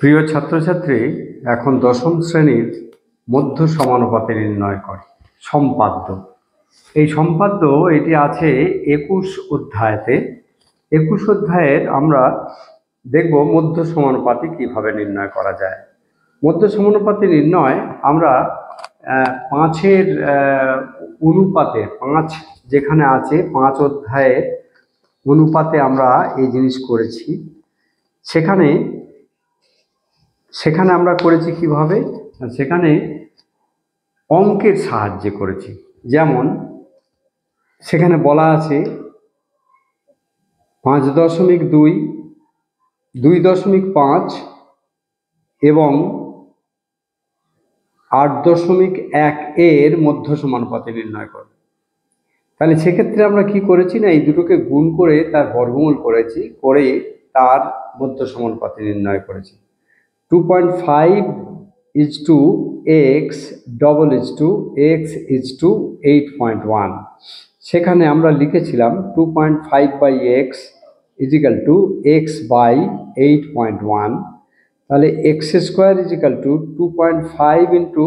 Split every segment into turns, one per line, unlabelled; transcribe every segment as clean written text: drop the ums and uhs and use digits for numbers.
প্রিয় ছাত্রছাত্রী, এখন দশম শ্রেণীর মধ্য সমানুপাতে নির্ণয় করে সম্পাদ্য। এই সম্পাদ্য এটি আছে 21 অধ্যায়তে। 21 অধ্যায়ের আমরা দেখব মধ্য সমানুপাতি কিভাবে নির্ণয় করা যায়। মধ্য সমানুপাতি নির্ণয় আমরা 5-এর অনুপাতে, 5 যেখানে আছে 5 অধ্যায়ের অনুপাতে আমরা এই জিনিস করেছি। সেখানে আমরা করেছি কিভাবে, সেখানে অঙ্কের সাহায্যে করেছি। যেমন সেখানে বলা আছে 5.2, 2.5 এবং 8.1 এর মধ্য সমানুপাতে নির্ণয় করব। তাহলে সেক্ষেত্রে আমরা কি করেছি না, এই দুটোকে গুণ করে তার বর্গমূল করেছি, করে তার মধ্য সমানুপাতে নির্ণয় করেছি। 2.5 is to x double is to x is to 8.1। সেখানে আমরা লিখেছিলাম 2.5 by x is equal to x by 8.1। তাহলে x square is equal to 2.5 into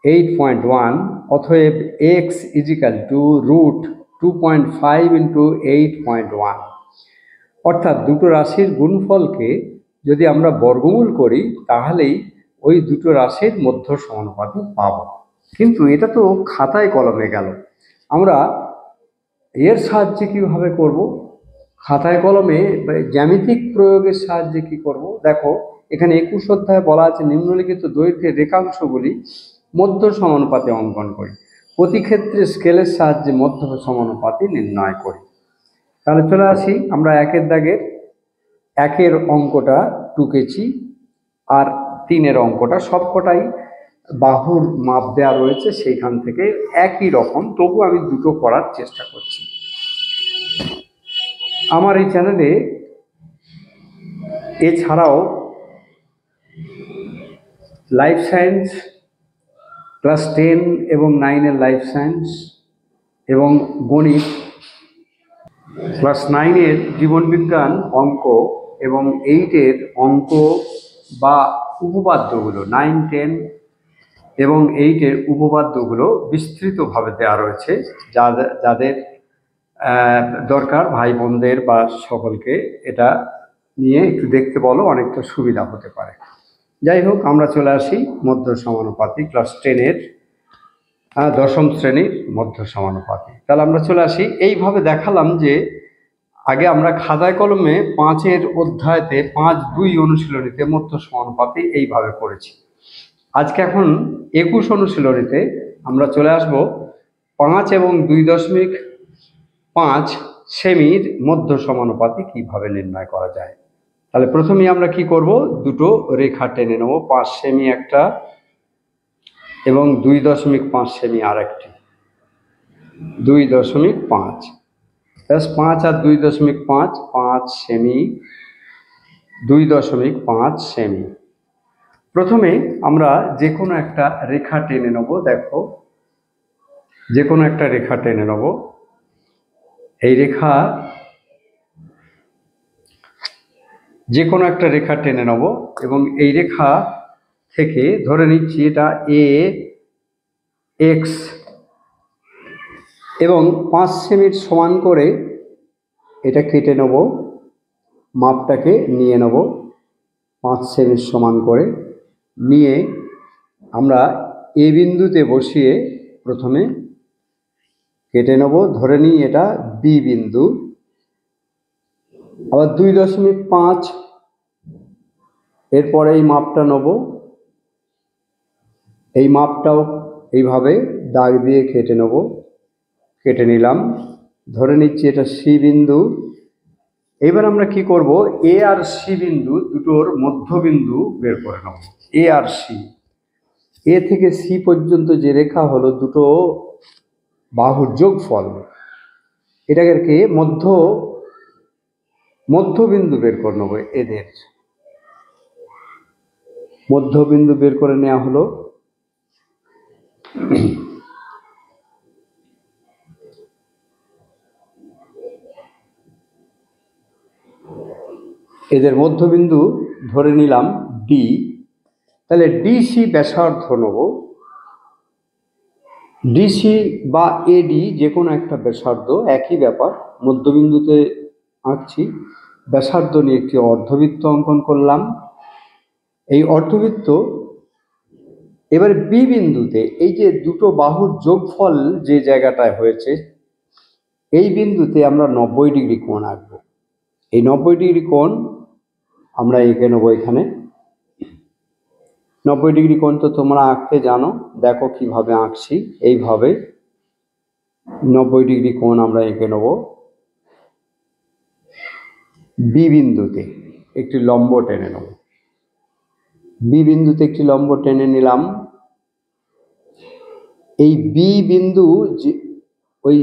8.1, অতএব x is equal to root 2.5 into 8.1। অর্থাৎ দুটো রাশির গুণফলকে যদি আমরা বর্গমূল করি তাহলেই ওই দুটো রাশির মধ্য সমানুপাতি পাব। কিন্তু এটা তো খাতায় কলমে গেল, আমরা এর সাহায্যে কিভাবে করব? খাতায় কলমে জ্যামিতিক প্রয়োগের সাহায্যে কি করব? দেখো, এখানে 21 অধ্যায়ে বলা আছে নিম্নলিখিত দৈর্ঘ্যের রেখাংশগুলি মধ্য সমানুপাতে অঙ্কন করি। প্রতি ক্ষেত্রে স্কেলের সাহায্যে মধ্য সমানুপাতি নির্ণয় করি। তাহলে চলে আসি, আমরা 1-এর দাগের 1-এর অঙ্কটা টুকেছি, আর 3-এর অঙ্কটা সবকটাই বাহুর মাপ দেওয়া রয়েছে, সেইখান থেকে একই রকম, তবু আমি দুটো করার চেষ্টা করছি। আমার এই চ্যানেলে এছাড়াও লাইফ সায়েন্স ক্লাস 10 এবং 9-এর লাইফ সায়েন্স এবং গণিত, ক্লাস 9-এর জীবনবিজ্ঞান অঙ্ক এবং 8-এর অঙ্ক বা উপপাদ্যগুলো, 9, 10 এবং 8-এর উপপাদ্যগুলো বিস্তৃতভাবে দেওয়া রয়েছে। যাদের দরকার ভাই বোনদের বা সকলকে এটা নিয়ে একটু দেখতে বলো, অনেকটা সুবিধা হতে পারে। যাই হোক, আমরা চলে আসি মধ্য সমানুপাতি ক্লাস 10-এর দশম শ্রেণীর মধ্য সমানুপাতি। তাহলে আমরা চলে আসি, এইভাবে দেখালাম যে আগে আমরা খাতায় কলমে 5-এর অধ্যায়তে 5.2 অনুশীলনীতে মধ্য সমানুপাতি এইভাবে করেছি। আজকে এখন 21 অনুশীলনীতে আমরা চলে আসব 5 এবং 2.5 সেমির মধ্য সমানুপাতি কিভাবে নির্ণয় করা যায়। তাহলে প্রথমেই আমরা কি করব, দুটো রেখা টেনে নেব, 5 সেমি একটা এবং 2.5 সেমি আরেকটি। 2.5 5 আর 2.5, 5 সেমি, 2.5 সেমি। প্রথমে আমরা যে কোনো একটা রেখা টেনে নেব। দেখো, যে কোনো একটা রেখা টেনে নেব। এই রেখা, যে কোনো একটা রেখা টেনে নেব এবং এই রেখা থেকে ধরে নিচ্ছি এটা এ এক্স এবং 5 সেমির সমান করে এটা কেটে নেব, মাপটাকে নিয়ে নেব 5 সেমির সমান করে নিয়ে আমরা এ বিন্দুতে বসিয়ে প্রথমে কেটে নেব, ধরে নিই এটা বি বিন্দু। আবার 2.5 এরপরে এই মাপটা নেব, এই মাপটাও এইভাবে দাগ দিয়ে কেটে নেব, কেটে নিলাম, ধরে নিচ্ছি এটা সি বিন্দু। এবার আমরা কি করব, এ আর সি বিন্দু দুটোর মধ্যবিন্দু বের করে নেব। এ আর সি, এ থেকে সি পর্যন্ত যে রেখা হলো দুটো বাহুর যোগফল, এটাকে মধ্যবিন্দু বের করে নেব। এদের মধ্যবিন্দু বের করে নেওয়া হলো। এদের মধ্যবিন্দু ধরে নিলাম ডি, তাহলে ডিসি ব্যাসার্ধ নেব। ডিসি বা এডি যে কোনো একটা ব্যাসার্ধ, একই ব্যাপার, মধ্যবিন্দুতে আঁকছি। ব্যাসার্ধ নিয়ে একটি অর্ধবৃত্ত অঙ্কন করলাম। এই অর্ধবৃত্ত এবার বি বিন্দুতে, এই যে দুটো বাহুর যোগফল যে জায়গাটায় হয়েছে, এই বিন্দুতে আমরা 90 ডিগ্রি কোণ আঁকবো। এই 90 ডিগ্রি কোণ আমরা এঁকে নেবো এখানে। 90 ডিগ্রি কোণ তো তোমরা আঁকতে জানো, দেখো কিভাবে আঁকছি। এইভাবে 90 ডিগ্রি কোণ আমরা এঁকে নেব। বি বিন্দুতে একটি লম্ব টেনে নেব। বি বিন্দুতে একটি লম্ব টেনে নিলাম। এই বি বিন্দু যে ওই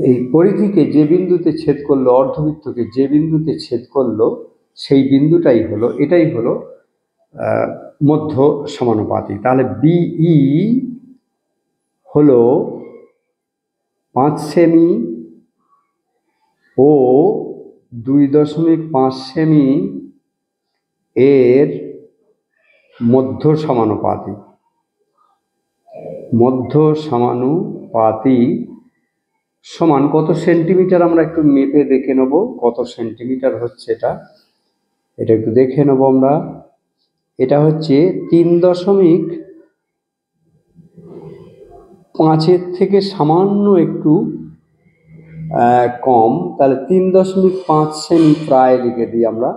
এই পরিধিকে যে বিন্দুতে ছেদ করলো, অর্ধবৃত্তকে যে বিন্দুতে ছেদ করলো, সেই বিন্দুটাই হলো, এটাই হলো মধ্য সমানুপাতী। তাহলে বিই হলো 5 সেমি ও 2.5 সেমি এর মধ্য সমানুপাতী। মধ্য সমানুপাতী সমান কত সেন্টিমিটার, আমরা একটু মেপে দেখে নেব কত সেন্টিমিটার হচ্ছে। এটা একটু দেখে নেব আমরা। এটা হচ্ছে 3.5 থেকে সামান্য একটু কম, তাহলে 3.5 সেমি প্রায় লিখে দিই আমরা।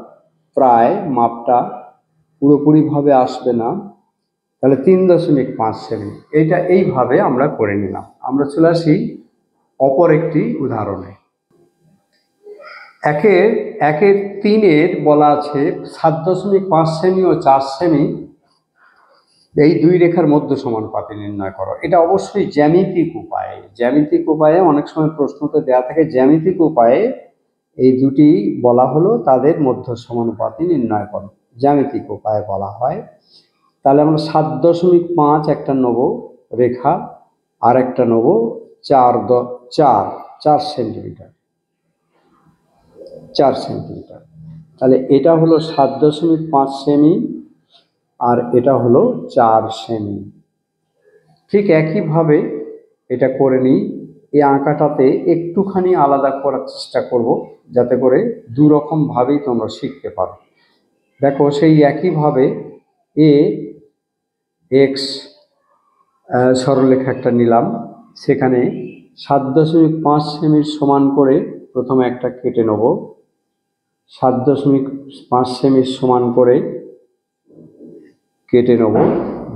প্রায় মাপটা পুরোপুরিভাবে আসবে না, তাহলে 3.5 সেমি। এইটা এইভাবে আমরা করে নিলাম। আমরা চলে আসি অপর একটি উদাহরণে। একের 3-এর বলা আছে 7.5 সেমি ও 4 সেমি এই দুই রেখার মধ্য সমানুপাতি নির্ণয় করো। এটা অবশ্যই জ্যামিতিক উপায়ে। জ্যামিতিক উপায়ে অনেক সময় প্রশ্নতে দেওয়া থাকে, জ্যামিতিক উপায়ে এই দুটি বলা হলো তাদের মধ্য সমানুপাতি নির্ণয় করো, জ্যামিতিক উপায়ে বলা হয়। তাহলে আমরা 7.5 একটা নেব রেখা, আর একটা নেব 4 সেন্টিমিটার। 4 সেন্টিমিটার। তাহলে এটা হলো 7.5 সেমি আর এটা হলো 4 সেমি। ঠিক একইভাবে এটা করে নিই। এই আঁকাটাতে একটুখানি আলাদা করার চেষ্টা করব, যাতে করে দুরকমভাবেই তোমরা শিখতে পারো। দেখো সেই একইভাবে এ এক্স সরলরেখা একটা নিলাম, সেখানে 7.5 সেমির সমান করে প্রথমে একটা কেটে নেব। 7.5 সেমির সমান করে কেটে নেব,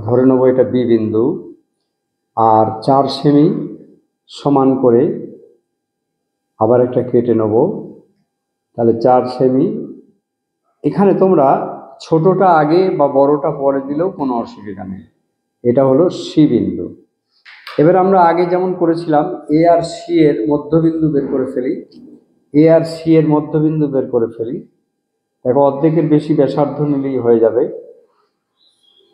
ধরে নেব এটা বি বিন্দু। আর 4 সেমি সমান করে আবার একটা কেটে নেব, তাহলে 4 সেমি। এখানে তোমরা ছোটটা আগে বা বড়টা পরে দিলেও কোনো অসুবিধা নেই। এটা হলো সি বিন্দু। এবার আমরা আগে যেমন করেছিলাম, এ আর সি এর মধ্যবিন্দু বের করে ফেলি। এ আর সি এর মধ্যবিন্দু বের করে ফেলি। দেখো অর্ধেকের বেশি ব্যাসার্ধ নিলেই হয়ে যাবে।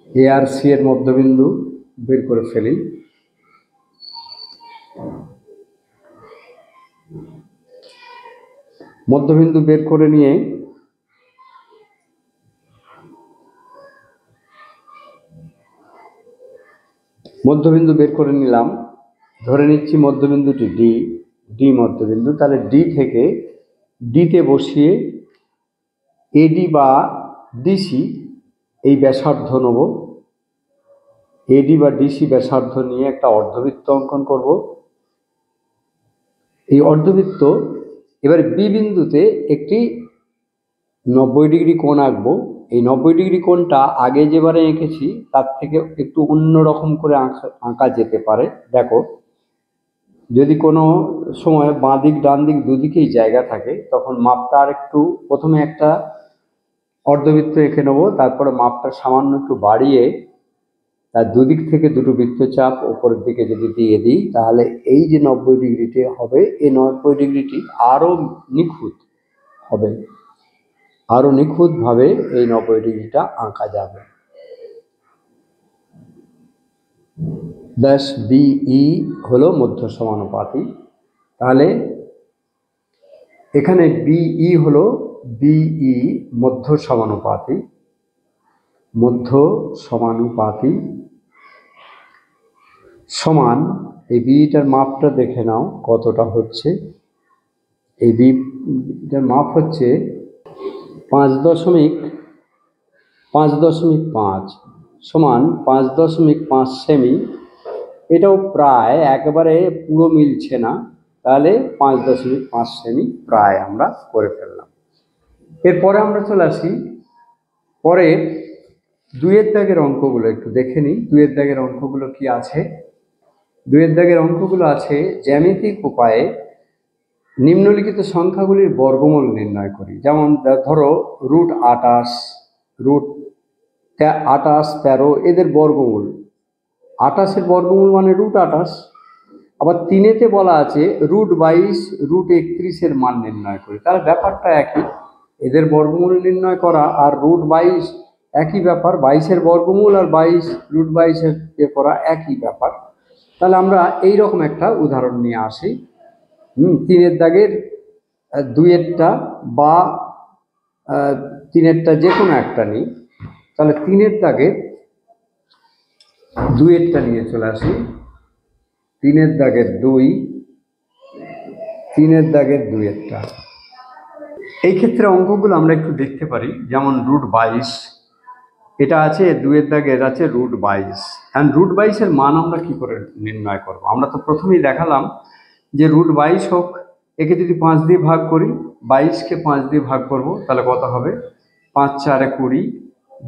এ আর সি এর মধ্যবিন্দু বের করে ফেলি। মধ্যবিন্দু বের করে নিয়ে মধ্যবিন্দু বের করে নিলাম, ধরে নিচ্ছি মধ্যবিন্দুটি ডি। ডি মধ্যবিন্দু। তাহলে ডি থেকে ডিতে বসিয়ে এডি বা ডিসি এই ব্যাসার্ধ নেব। এডি বা ডিসি ব্যাসার্ধ নিয়ে একটা অর্ধবৃত্ত অঙ্কন করব। এই অর্ধবৃত্ত এবার বি বিন্দুতে একটি 90 ডিগ্রি কোণ আঁকবো। এই 90 ডিগ্রি কোণটা আগে যেবারে এঁকেছি তার থেকে একটু অন্যরকম করে আঁকা যেতে পারে। দেখো, যদি কোনো সময় বাঁ দিক ডান দিক দুদিকেই জায়গা থাকে, তখন মাপটা আর একটু, প্রথমে একটা অর্ধবৃত্ত এঁকে নেবো, তারপরে মাপটা সামান্য একটু বাড়িয়ে তার দুদিক থেকে দুটো বৃত্তচাপ উপরের দিকে যদি দিয়ে দিই, তাহলে এই যে 90 ডিগ্রিটি হবে, এই 90 ডিগ্রিটি আরও নিখুঁত হবে। আরও নিখুঁতভাবে এই 90 ডিগ্রিটা আঁকা যাবে। ব্যাস বিই হলো মধ্য সমানুপাতী। তাহলে এখানে বিই হলো বিই মধ্য সমানুপাতি, মধ্য সমানুপাতি সমান, এই বিটার মাপটা দেখে নাও কতটা হচ্ছে। এই বিটার মাপ হচ্ছে 5.5 সমান 5.5 সেমি। এটাও প্রায় একেবারে পুরো মিলছে না, তাহলে 5.5 সেমি প্রায় আমরা করে ফেললাম। এরপরে আমরা চলে আসি পরে 2-এর দাগের অঙ্কগুলো একটু দেখে নিই। 2-এর দাগের অঙ্কগুলো কি আছে? 2-এর দাগের অঙ্কগুলো আছে জ্যামিতিক উপায়ে নিম্নলিখিত সংখ্যাগুলির বর্গমূল নির্ণয় করি। যেমন ধরো √28, √28, 13 এদের বর্গমূল। 28-এর বর্গমূল মানে √28। আবার 3-এতে বলা আছে √22, √31-এর মান নির্ণয় করি। তাহলে ব্যাপারটা একই, এদের বর্গমূল নির্ণয় করা আর √22 একই ব্যাপার। 22-এর বর্গমূল আর √22-এর করা একই ব্যাপার। তাহলে আমরা এইরকম একটা উদাহরণ নিয়ে আসি। 3-এর দাগের 2-এরটা বা 3-এরটা যে কোনো একটা নিই। তাহলে 3-এর দাগের 2-এরটা নিয়ে চলে আসি। 3-এর দাগের 2, 3-এর দাগের 2-এরটা। এই ক্ষেত্রে অঙ্কগুলো আমরা একটু দেখতে পারি। যেমন √22 এটা আছে, 2-এর দাগের আছে √22। অ্যান্ড √22-এর মান আমরা কি করে নির্ণয় করব? আমরা তো প্রথমেই দেখালাম যে √22 হোক, একে যদি 5 দিয়ে ভাগ করি, 22-কে 5 দিয়ে ভাগ করব, তাহলে কত হবে? 5 4 20,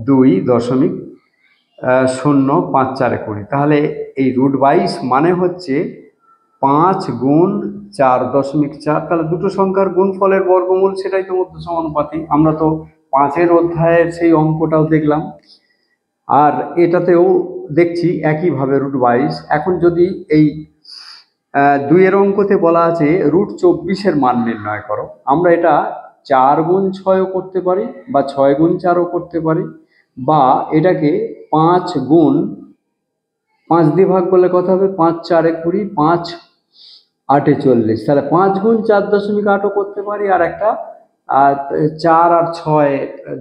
2.0, 5 4 20। তাহলে এই √22 মানে হচ্ছে 5 গুণ 4.4। তাহলে দুটো সংখ্যার গুণফলের বর্গমূল, সেটাই তো মধ্য সমানুপাতি। আমরা তো 5-এর অধ্যায়ের সেই অঙ্কটাও দেখলাম, আর এটাতেও দেখছি একইভাবে √22। এখন যদি এই 2-এর অঙ্কতে বলা আছে √24-এর মান নির্ণয় করো, আমরা এটা 4 গুণ 6ও করতে পারি বা 6 গুণ 4ও করতে পারি, বা এটাকে 5 গুণ 5 দিয়ে ভাগ করলে কত হবে? 5 4 20, 5 8 40। তাহলে 5 গুণ 4.8ও করতে পারি, আর একটা 4 আর 6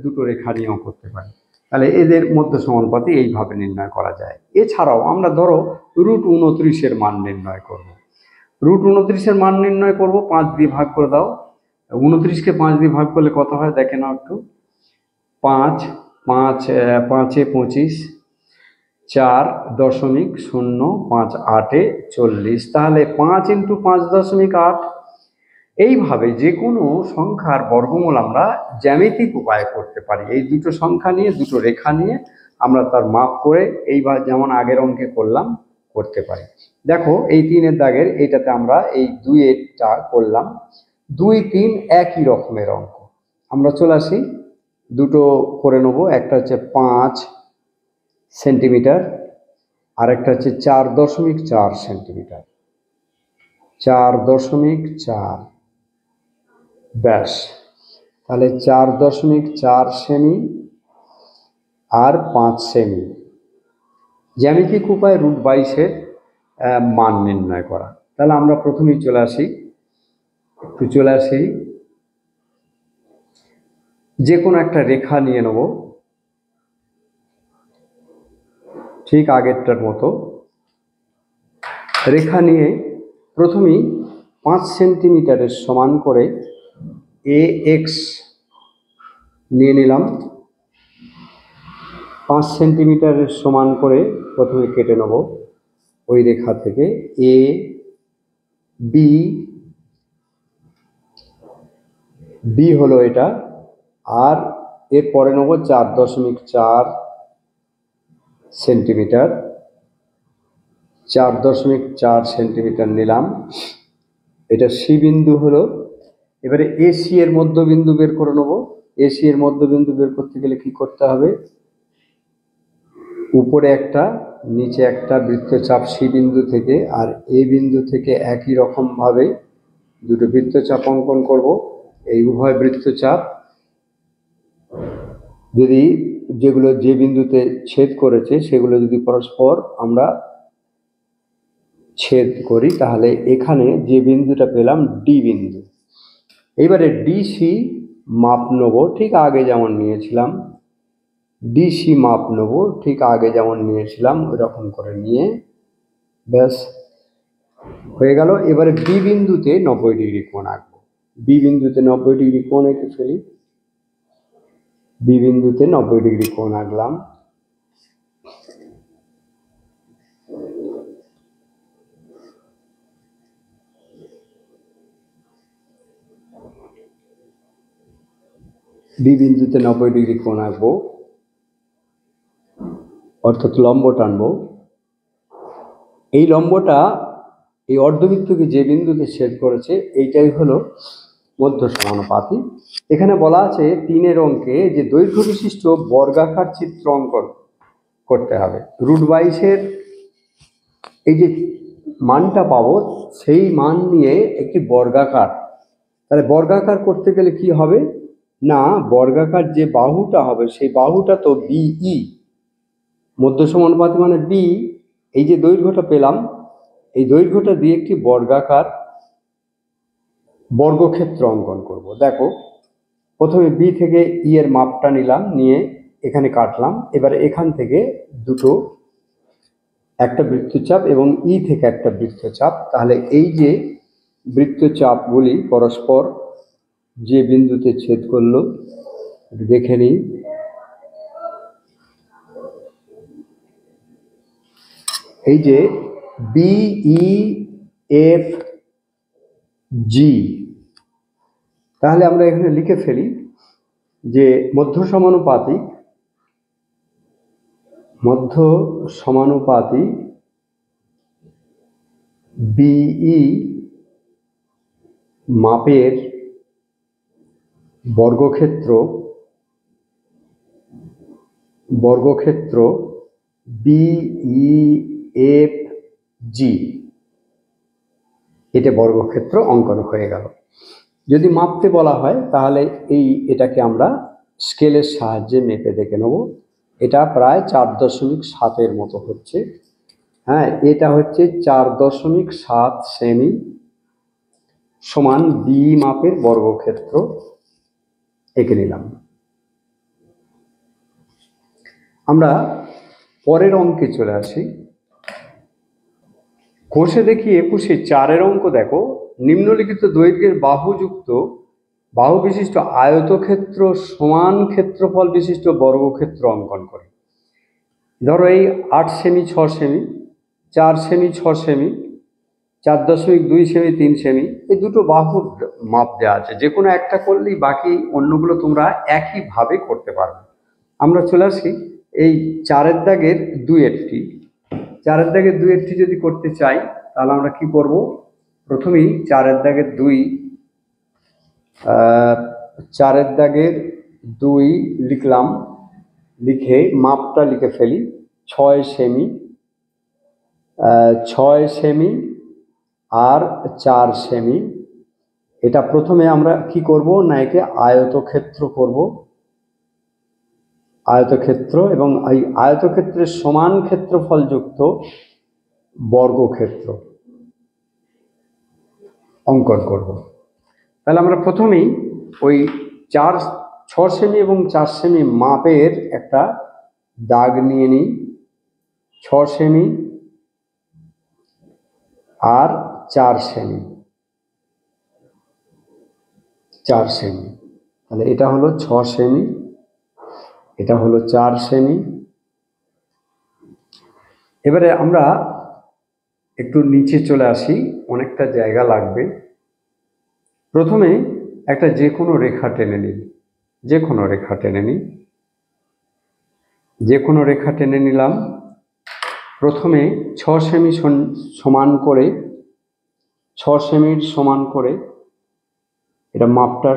দুটো রেখা নিয়েও করতে পারি। তাহলে এদের মধ্য সমানুপাতি এইভাবে নির্ণয় করা যায়। এছাড়াও আমরা ধরো √29-এর মান নির্ণয় করব। √29-এর মান নির্ণয় করব, 5 দিয়ে ভাগ করে দাও। 29-কে 5 দিয়ে ভাগ করলে কত হয় দেখে নাও একটু। 5 5 5-এ 25, 4.058 40। তাহলে 5 × 5.8। এইভাবে যে কোনো সংখ্যার বর্গমূল আমরা জ্যামিতিক উপায়ে করতে পারি। এই দুটো সংখ্যা নিয়ে, দুটো রেখা নিয়ে আমরা তার মাপ করে এইবার যেমন আগের অঙ্কে করলাম করতে পারি। দেখো এই 3-এর দাগের এইটাতে আমরা এই 2-এরটা করলাম। 2 3 একই রকমের অঙ্ক। আমরা চলে আসি, দুটো করে নেবো। একটা হচ্ছে 5 সেন্টিমিটার, আর একটা হচ্ছে 4.4 সেন্টিমিটার। 4.4 ব্যাস। তাহলে 4.4 সেমি আর 5 সেমি। জ্যামিতিক উপায়ে √22-এর মান নির্ণয় করা। তাহলে আমরা প্রথমেই চলে আসি, যে কোনো একটা রেখা নিয়ে নেব, ঠিক আগেরটার মতো রেখা নিয়ে প্রথমেই 5 সেন্টিমিটারের সমান করে AX নিয়ে নিলাম। 5 সেন্টিমিটারের সমান করে প্রথমে কেটে নেব ওই রেখা থেকে। বি হলো এটা, আর এরপরে নেব 4.4 সেন্টিমিটার। 4.4 সেন্টিমিটার নিলাম, এটা সি বিন্দু হলো। এবারে এসি এর মধ্যবিন্দু বের করে নেব। এসি এর মধ্যবিন্দু বের করতে গেলে কি করতে হবে? উপরে একটা নিচে একটা বৃত্তচাপ সি বিন্দু থেকে আর এ বিন্দু থেকে একই রকম ভাবে দুটো বৃত্তচাপ অঙ্কন করব। এই উভয় বৃত্তচাপ যদি যেগুলো যে বিন্দুতে ছেদ করেছে সেগুলো যদি পরস্পর আমরা ছেদ করি, তাহলে এখানে যে বিন্দুটা পেলাম ডি বিন্দু। এবারে ডিসি মাপ নেব ঠিক আগে যেমন নিয়েছিলাম, ডিসি মাপ নেব ঠিক আগে যেমন নিয়েছিলাম ওই রকম করে নিয়ে ব্যাস হয়ে গেল। এবারে বি বিন্দুতে 90° কোণ আঁকবো। বি বিন্দুতে 90° কোণ এঁকে ফেলি। বি বিন্দুতে 90° কোণ আঁকলাম। বি বিন্দুতে 90° কোণ আঁকবো, অর্থাৎ লম্ব টানবো। এই লম্বটা এই অর্ধবৃত্তকে যে বিন্দুতে ছেদ করেছে এইটাই হলো মধ্য সমানুপাতী। এখানে বলা আছে 3-এর অঙ্কে যে দৈর্ঘ্য বিশিষ্ট বর্গাকার চিত্র অঙ্কন করতে হবে। √22 এই যে মানটা পাবো সেই মান নিয়ে একটি বর্গাকার, তাহলে বর্গাকার করতে গেলে কি হবে না, বর্গাকার যে বাহুটা হবে সেই বাহুটা তো বিই, মধ্য সমানুপাতী মানে বি। এই যে দৈর্ঘ্যটা পেলাম এই দৈর্ঘ্যটা দিয়ে একটি বর্গাকার বর্গক্ষেত্র অঙ্কন করব। দেখো প্রথমে বি থেকে ই এর মাপটা নিলাম, নিয়ে এখানে কাটলাম। এবারে এখান থেকে দুটো, একটা বৃত্তচাপ এবং ই থেকে একটা বৃত্তচাপ, তাহলে এই যে বৃত্তচাপগুলি পরস্পর যে বিন্দুতে ছেদ করলো দেখে নিই। এই যে বিই এফ জি, তাহলে আমরা এখানে লিখে ফেলি যে মধ্য সমানুপাতী বিই মাপের বর্গক্ষেত্র বিই এফ জি, এটা বর্গক্ষেত্র অঙ্কন হয়ে গেল। যদি মাপতে বলা হয় তাহলে এটাকে আমরা স্কেলের সাহায্যে মেপে দেখে নেব। এটা প্রায় 4.7 মতো হচ্ছে। হ্যাঁ, এটা হচ্ছে 4.7 সেমি সমান বি মাপের বর্গক্ষেত্র এঁকে নিলাম। আমরা পরের অঙ্কে চলে আসি। কোষে দেখি 21-এ 4-এর অঙ্ক দেখো, নিম্নলিখিত দৈর্ঘ্যের বাহু বিশিষ্ট আয়তক্ষেত্র সমান ক্ষেত্রফল বিশিষ্ট বর্গক্ষেত্র অঙ্কন করে। ধরো এই 8 semi 6 semi, 4 semi 6 semi, 4.2 semi 3 semi, এই দুটো বাহুর মাপ দেওয়া আছে। যে কোনো একটা করলেই বাকি অন্যগুলো তোমরা একইভাবে করতে পারবে। আমরা চলে আসি এই 4-এর দাগের 2-এরটি। 4-এর দাগের 2-এরটি যদি করতে চাই তাহলে আমরা কি করব, প্রথমেই 4-এর দাগের 2 লিখলাম, লিখে মাপটা লিখে ফেলি 6 সেমি, 6 সেমি আর 4 সেমি। এটা প্রথমে আমরা কি করব না, একে আয়তক্ষেত্র করব, আয়তক্ষেত্র, এবং এই আয়তক্ষেত্রের সমান ক্ষেত্রফল যুক্ত বর্গক্ষেত্র অঙ্কন করব। তাহলে আমরা প্রথমেই ওই 6 সেমি এবং 4 সেমি মাপের একটা দাগ নিয়ে নিই। 6 সেমি আর 4 সেমি, 4 সেমি, তাহলে এটা হলো 6 সেমি, এটা হলো 4 সেমি। এবারে আমরা একটু নিচে চলে আসি, অনেকটা জায়গা লাগবে। প্রথমে একটা যে কোনো রেখা টেনে নিই, যে কোনো রেখা টেনে নিলাম। প্রথমে 6 সেমি সমান করে, 6 সেমির সমান করে এটা মাপটা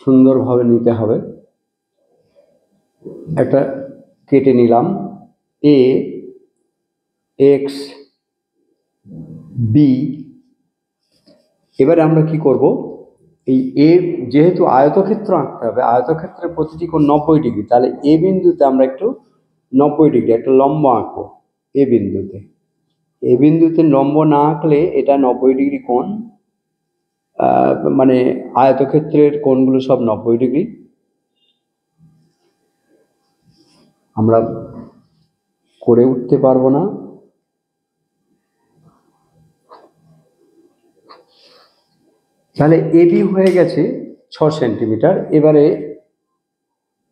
সুন্দরভাবে নিতে হবে। একটা কেটে নিলাম, এ এক্স বি। এবারে আমরা কি করব, এই এ যেহেতু আয়তক্ষেত্র আঁকতে হবে, আয়তক্ষেত্রের প্রতিটি কোণ 90°, তাহলে এ বিন্দুতে আমরা একটু 90° একটা লম্ব আঁকবো। এ বিন্দুতে লম্ব না আঁকলে এটা 90° কোণ মানে আয়তক্ষেত্রের কোণগুলো সব 90 ডিগ্রি। আমরা করে উঠতে পারবো না। তাহলে এবি হয়ে গেছে 6 সেন্টিমিটার। এবারে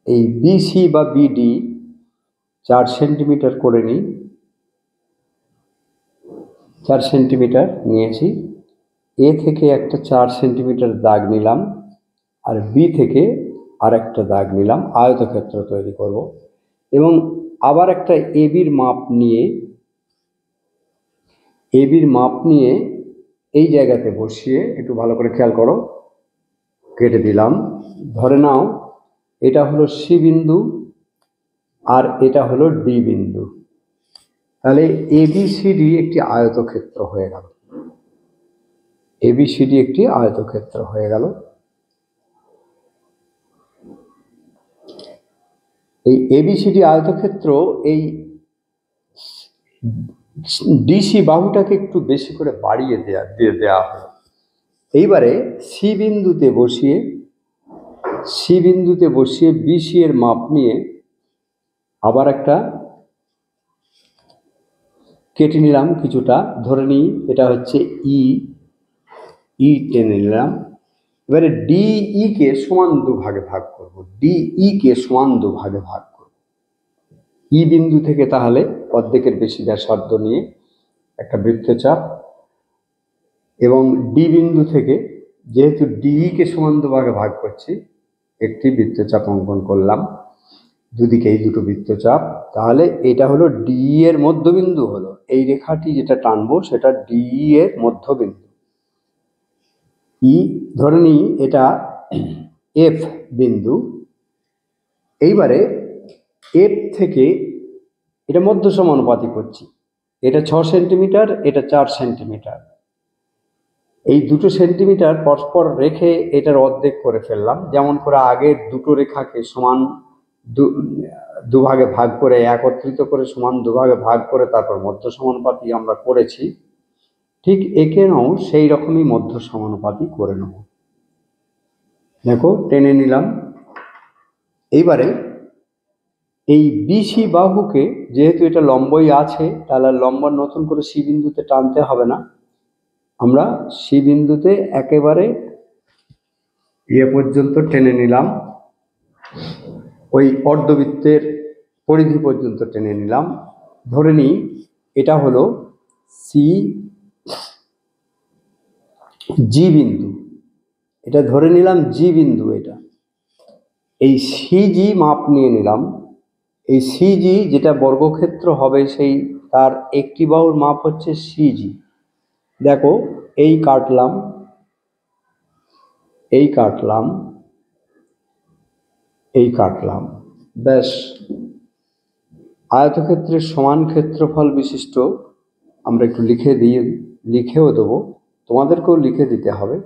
এই বিসি বা বিডি 4 সেন্টিমিটার করে নিই। 4 সেন্টিমিটার নিয়েছি। এ থেকে একটা 4 সেন্টিমিটার দাগ নিলাম, আর বি থেকে আর একটা দাগ নিলাম, আয়তক্ষেত্র তৈরি করব। এবং আবার একটা এবির মাপ নিয়ে এই জায়গাতে বসিয়ে, একটু ভালো করে খেয়াল করো, কেটে দিলাম। ধরে নাও এটা হলো সি বিন্দু আর এটা হলো ডি বিন্দু। তাহলে এবিসিডি একটি আয়তক্ষেত্র হয়ে গেল। এবিসিডি একটি আয়তক্ষেত্র হয়ে গেল। এই এবিসিডি আয়তক্ষেত্র, এই ডিসি বাহুটাকে একটু বেশি করে বাড়িয়ে দেওয়া হলো। এইবারে সি বিন্দুতে বসিয়ে বিসি এর মাপ নিয়ে আবার একটা কেটে নিলাম কিছুটা। ধরে নিই এটা হচ্ছে ই টেনে নিলাম। এবারে ডিই কে সমান দুভাগে ভাগ করব। ই বিন্দু থেকে তাহলে অর্ধেকের বেশি ব্যাসার্ধ নিয়ে একটা বৃত্তচাপ, এবং ডি বিন্দু থেকে যেহেতু ডিই কে সমান দুভাগে ভাগ করছি, একটি বৃত্তচাপ অঙ্কন করলাম, দুদিকেই দুটো বৃত্তচাপ। তাহলে এটা হলো ডি এর মধ্যবিন্দু, হলো এই রেখাটি যেটা টানবো সেটা ডি এর মধ্যবিন্দু। ই ধরে নিই এটা এফ বিন্দু। এইবারে এফ থেকে এটা মধ্য সমানুপাতি করছি। এটা 6 সেন্টিমিটার, এটা 4 সেন্টিমিটার। এই দুটো সেন্টিমিটার পরস্পর রেখে এটার অর্ধেক করে ফেললাম। যেমন করে আগের দুটো রেখাকে সমান দুভাগে ভাগ করে, একত্রিত করে সমান দুভাগে ভাগ করে তারপর মধ্য সমানুপাতি আমরা করেছি, ঠিক এখানেও সেই রকমই মধ্য সমানুপাতি করে নেব। দেখো টেনে নিলাম। এইবারে এই বিসি বাহুকে, যেহেতু এটা লম্বই আছে, তাহলে লম্ব নতুন করে সি বিন্দুতে টানতে হবে না। আমরা সি বিন্দুতে একেবারে পর্যন্ত টেনে নিলাম, ওই অর্ধবৃত্তের পরিধি পর্যন্ত টেনে নিলাম। ধরে নিই এটা হলো সি জি বিন্দু। এটা ধরে নিলাম জি বিন্দু। এটা এই সিজি মাপ নিয়ে নিলাম। এই সিজি যেটা বর্গক্ষেত্র হবে, সেই তার একটি বাহুর মাপ হচ্ছে সিজি। দেখো এই কাটলাম, ব্যাস আয়তক্ষেত্রের সমান ক্ষেত্রফল বিশিষ্ট। আমরা একটু লিখেও দেবো, তোমাদেরকেও লিখে দিতে হবে।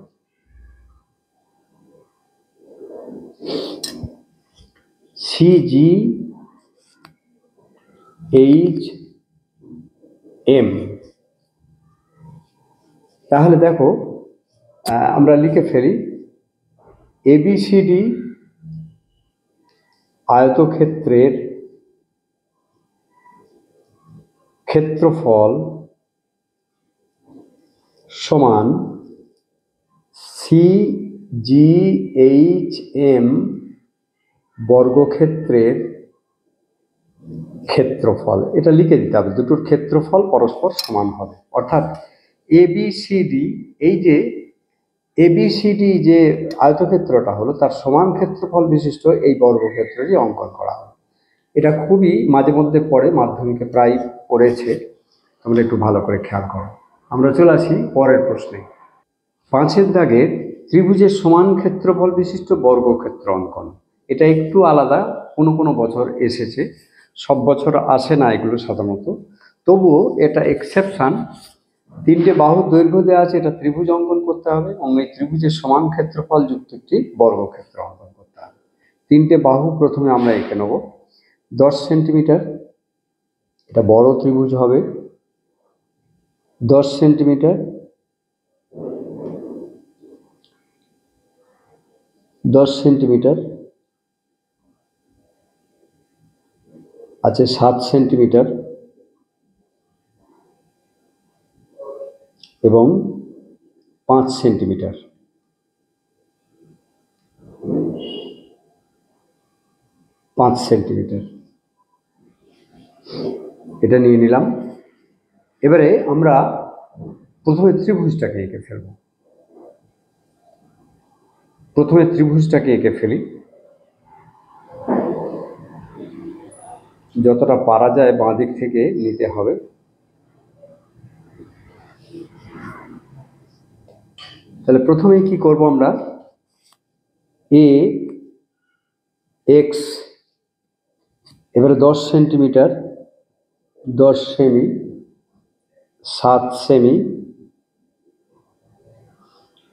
C G H M. তাহলে দেখো আমরা লিখে ফেলি, এবিসিডি আয়তক্ষেত্রের ক্ষেত্রফল সমান CGHM বর্গক্ষেত্রের ক্ষেত্রফল। এটা লিখে দিতে হবে, দুটোর ক্ষেত্রফল পরস্পর সমান হবে। অর্থাৎ এবিসিডি, এই যে এবিসিডি যে আয়তক্ষেত্রটা হলো, তার সমান ক্ষেত্রফল বিশিষ্ট এই বর্গক্ষেত্রটি অঙ্কন করা হবে। এটা খুবই মাঝে মধ্যে পড়ে, মাধ্যমিকে প্রায় পড়েছে, তোমরা একটু ভালো করে খেয়াল করো। আমরা চলে আসি পরের প্রশ্নে। 5-এর দাগের ত্রিভুজের সমান ক্ষেত্রফল বিশিষ্ট বর্গক্ষেত্র অঙ্কন। এটা একটু আলাদা, কোনো বছর এসেছে, সব বছর আসে না এগুলো সাধারণত, তবুও এটা এক্সেপশন। 3টে বাহুর দৈর্ঘ্য দেওয়া আছে, এটা ত্রিভুজ অঙ্কন করতে হবে, এবং এই ত্রিভুজের সমান ক্ষেত্রফল যুক্ত একটি বর্গক্ষেত্র অঙ্কন করতে হবে। 3টে বাহু প্রথমে আমরা এঁকে নেব। 10 সেন্টিমিটার, এটা বড় ত্রিভুজ হবে। 10 সেন্টিমিটার, 10 সেন্টিমিটার, আছে 7 সেন্টিমিটার এবং 5 সেন্টিমিটার। এটা নিয়ে নিলাম। এবারে আমরা প্রথমে ত্রিভুজটাকে এঁকে ফেলব। ফেলি, যতটা পারা যায় বাঁ দিক থেকে নিতে হবে। তাহলে প্রথমেই কি করব আমরা, এ এক্স, এবারে 10 সেন্টিমিটার, 10 সেমি, 7 সেমি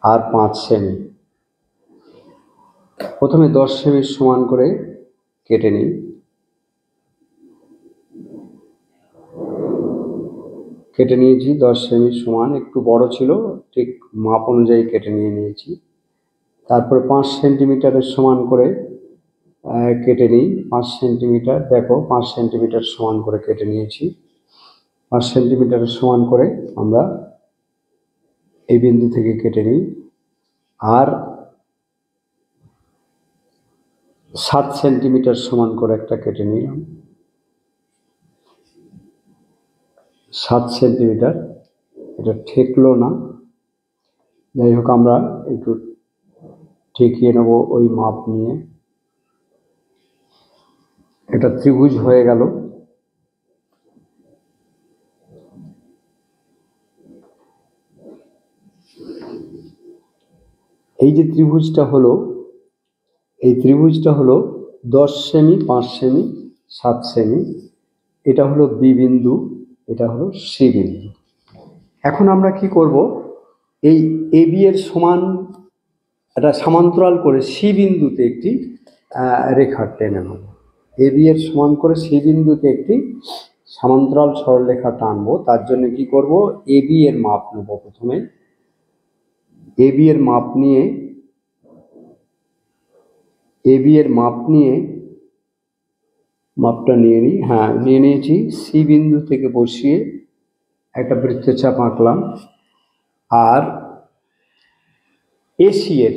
আর 5 সেমি। প্রথমে 10 সেমির সমান করে কেটে নিই। কেটে নিয়েছি 10 সেমির সমান, একটু বড় ছিল, ঠিক মাপ অনুযায়ী কেটে নিয়েছি। তারপর 5 সেন্টিমিটারের সমান করে কেটে নিই। 5 সেন্টিমিটার, দেখো 5 সেন্টিমিটার সমান করে কেটে নিয়েছি। 5 সেন্টিমিটারের সমান করে আমরা এই বিন্দু থেকে কেটে নিই। আর 7 সেন্টিমিটার সমান করে একটা কেটে নিলাম। 7 সেন্টিমিটার, এটা ঠেকলো না, যাই হোক আমরা একটু ঠেকিয়ে নেব ওই মাপ নিয়ে। এটা ত্রিভুজ হয়ে গেল। এই যে ত্রিভুজটা হলো, এই ত্রিভুজটা হলো 10 সেমি, 5 সেমি, 7 সেমি। এটা হলো বি বিন্দু, এটা হলো সি বিন্দু। এখন আমরা কি করব, এই এ বি এর সমান একটা সমান্তরাল করে সি বিন্দুতে একটি রেখা টেনে নেব। এ বি এর সমান করে সি বিন্দুতে একটি সমান্তরাল সরলরেখা টানবো। তার জন্য কি করব, এ বি এর মাপ নেব। প্রথমে এ বি এর মাপ নিয়ে মাপটা নিয়ে নিই। হ্যাঁ, নিয়ে নিয়েছি। সি বিন্দু থেকে বসিয়ে একটা বৃত্তচাপ আঁকলাম। আর এসি এর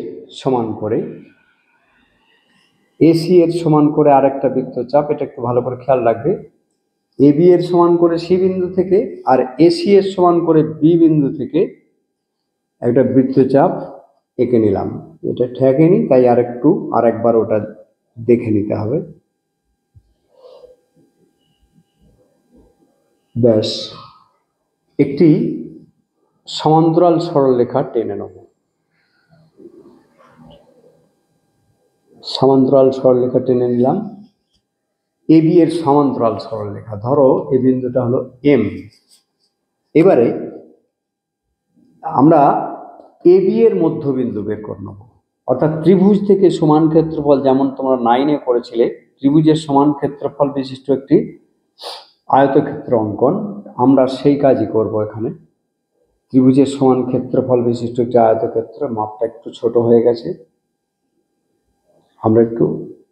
সমান করে আরেকটা বৃত্তচাপ, এটা একটু ভালো করে খেয়াল রাখবে। এ বি এর সমান করে সি বিন্দু থেকে আর এসি এর সমান করে বি বিন্দু থেকে একটা বৃত্তচাপ এঁকে নিলাম। এটা ঠেকেনি, তাই আরেকবার ওটা দেখে নিতে হবে। ব্যাস, একটি সমান্তরাল সরলরেখা টেনে নেব। সমান্তরাল সরলরেখা টেনে নিলাম। এ বি এর সমান্তরাল সরলরেখা, ধরো এই বিন্দুটা হলো এম। এবারে আমরা এ বি এর মধ্যবিন্দু বের করে নেব। অর্থাৎ ত্রিভুজ থেকে সমান ক্ষেত্রফল, যেমন তোমরা 9-এ করেছিলে, ত্রিভুজের সমান ক্ষেত্রফল বিশিষ্ট একটি আয়তক্ষেত্র অঙ্কন, আমরা সেই কাজই করব এখানে। ত্রিভুজের সমান ক্ষেত্রফল বিশিষ্ট একটি আয়তক্ষেত্র, মাপটা একটু ছোট হয়ে গেছে, আমরা একটু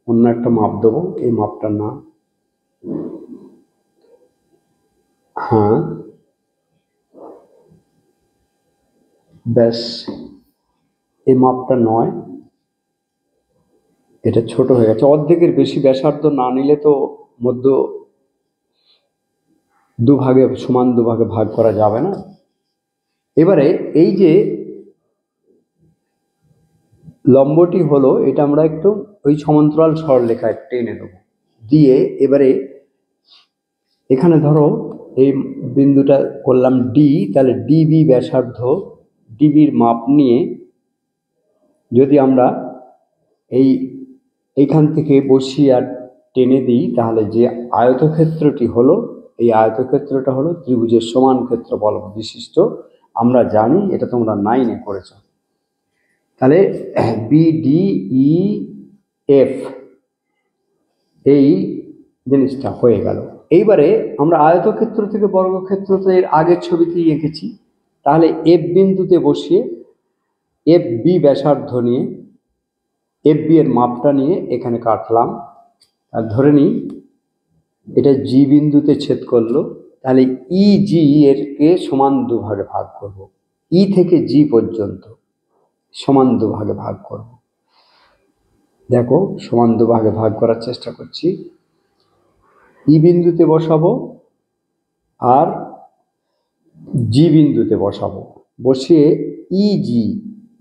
অন্য একটা মাপ দেবো। এই মাপটা না, হ্যাঁ ব্যাস, এই মাপটা নয়, এটা ছোট হয়ে গেছে। অর্ধেকের বেশি ব্যাসার্ধ না নিলে তো মধ্য সমান দুভাগে ভাগ করা যাবে না। এবারে এই যে লম্বটি হলো, এটা আমরা একটু ওই সমান্তরাল সরলরেখা টেনে দেবো। দিয়ে এবারে এখানে ধরো এই বিন্দুটা করলাম ডি, তাহলে ডিবি ব্যাসার্ধ, ডিবির মাপ নিয়ে যদি আমরা এইখান থেকে বসিয়ে আর টেনে দিই, তাহলে যে আয়তক্ষেত্রটি হলো, এই আয়তক্ষেত্রটা হলো ত্রিভুজের সমান ক্ষেত্রফল বিশিষ্ট। আমরা জানি, এটা তোমরা 9-এ করেছো। তাহলে BDEF এই জিনিসটা হয়ে গেল। এইবারে আমরা আয়তক্ষেত্র থেকে বর্গক্ষেত্রতে এর আগের ছবিতেই এঁকেছি। তাহলে এফ বিন্দুতে বসিয়ে এফ বি ব্যাসার্ধ নিয়ে এফ বি এর মাপটা নিয়ে এখানে কাটলাম। আর ধরে নিই এটা জি বিন্দুতে ছেদ করলো, তাহলে ই জি এর কে সমান দুভাগে ভাগ করব। ই থেকে জি পর্যন্ত সমান দুভাগে ভাগ করব। দেখো সমান দুভাগে ভাগ করার চেষ্টা করছি। ই বিন্দুতে বসাবো আর জি বিন্দুতে বসাবো, বসিয়ে ই জি,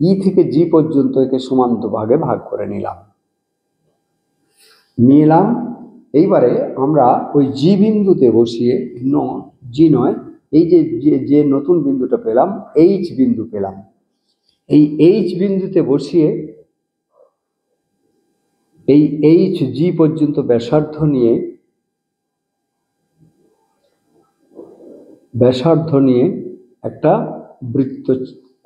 ই থেকে জি পর্যন্ত একে সমান দুভাগে ভাগ করে নিলাম। নিলাম এইবারে আমরা ওই জি বিন্দুতে বসিয়ে জি নয়, এই যে নতুন বিন্দুটা পেলাম এইচ বিন্দু পেলাম, এই এইচ বিন্দুতে বসিয়ে এই এইচ জি পর্যন্ত ব্যাসার্ধ নিয়ে একটা বৃত্ত,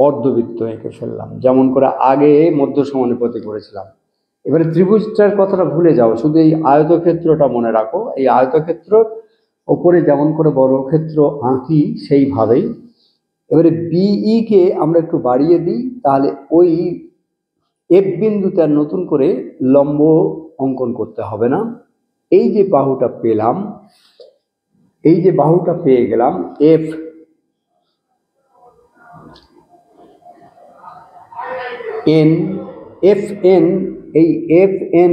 অর্ধবৃত্ত এঁকে ফেললাম, যেমন করে আগে মধ্য সমানুপাতে করেছিলাম। এবারে ত্রিভুজটার কথাটা ভুলে যাও, শুধু এই আয়তক্ষেত্রটা মনে রাখো। এই আয়তক্ষেত্র ওপরে যেমন করে বর্গক্ষেত্র আঁকি সেইভাবেই এবারে বিই কে আমরা একটু বাড়িয়ে দিই, তাহলে ওই এফ বিন্দুতে আর নতুন করে লম্ব অঙ্কন করতে হবে না। এই যে বাহুটা পেলাম, এই যে বাহুটা পেয়ে গেলাম এফ এন, এফ এন, এই এফ এন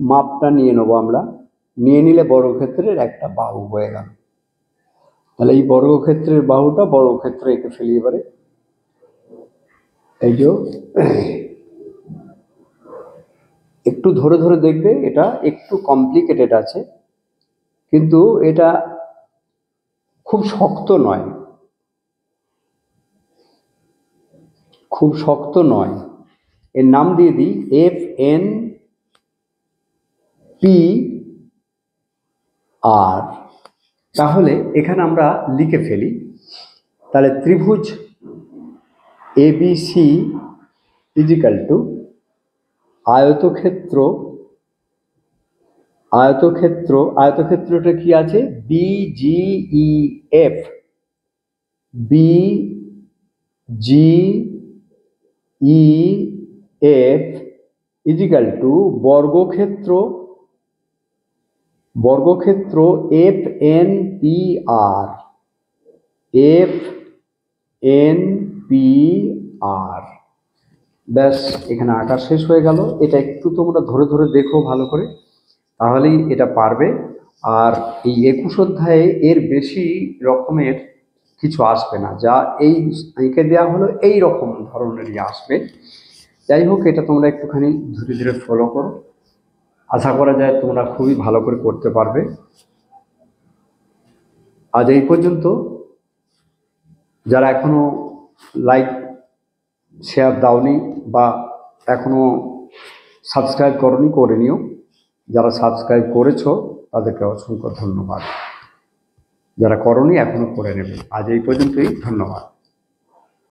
মাপটা নিয়ে নেবো আমরা, নিয়ে নিলে বর্গক্ষেত্রের একটা বাহু হয়ে গেল। তাহলে এই বর্গক্ষেত্রের বাহুটা বর্গক্ষেত্রে এঁকে ফেলি এবারে। এই যে একটু ধরে ধরে দেখবে, এটা একটু কমপ্লিকেটেড আছে, কিন্তু এটা খুব শক্ত নয়, খুব শক্ত নয়। এর নাম দিয়ে দিই এফ এন পি আর। তাহলে এখানে আমরা লিখে ফেলি, তাহলে ত্রিভুজ এবিসি ইজিক্যাল টু আয়তক্ষেত্রটা কি আছে, বিজিইএফ, বিজিইএফ ইজিক্যাল টু বর্গক্ষেত্র F N P R, F N P R. ব্যাস, এখানে আঁকা শেষ হয়ে গেল। এটা একটু তোমরা ধরে ধরে দেখো ভালো করে, তাহলেই এটা পারবে। আর এই 21 অধ্যায়ে এর বেশি রকমের কিছু আসবে না, যা এই এঁকে দেওয়া হলো এই রকম ধরনেরই আসবে। যাই হোক, এটা তোমরা একটুখানি ধীরে ধীরে ফলো করো, আশা করা যায় তোমরা খুবই ভালো করে করতে পারবে। আজ এই পর্যন্ত। যারা এখনো লাইক শেয়ার দাওনি বা এখনো সাবস্ক্রাইব করনি, করে নিও। যারা সাবস্ক্রাইব করেছো তাদেরকে অসংখ্য ধন্যবাদ, যারা করনি এখনো করে নেবে। আজ এই পর্যন্তই, ধন্যবাদ।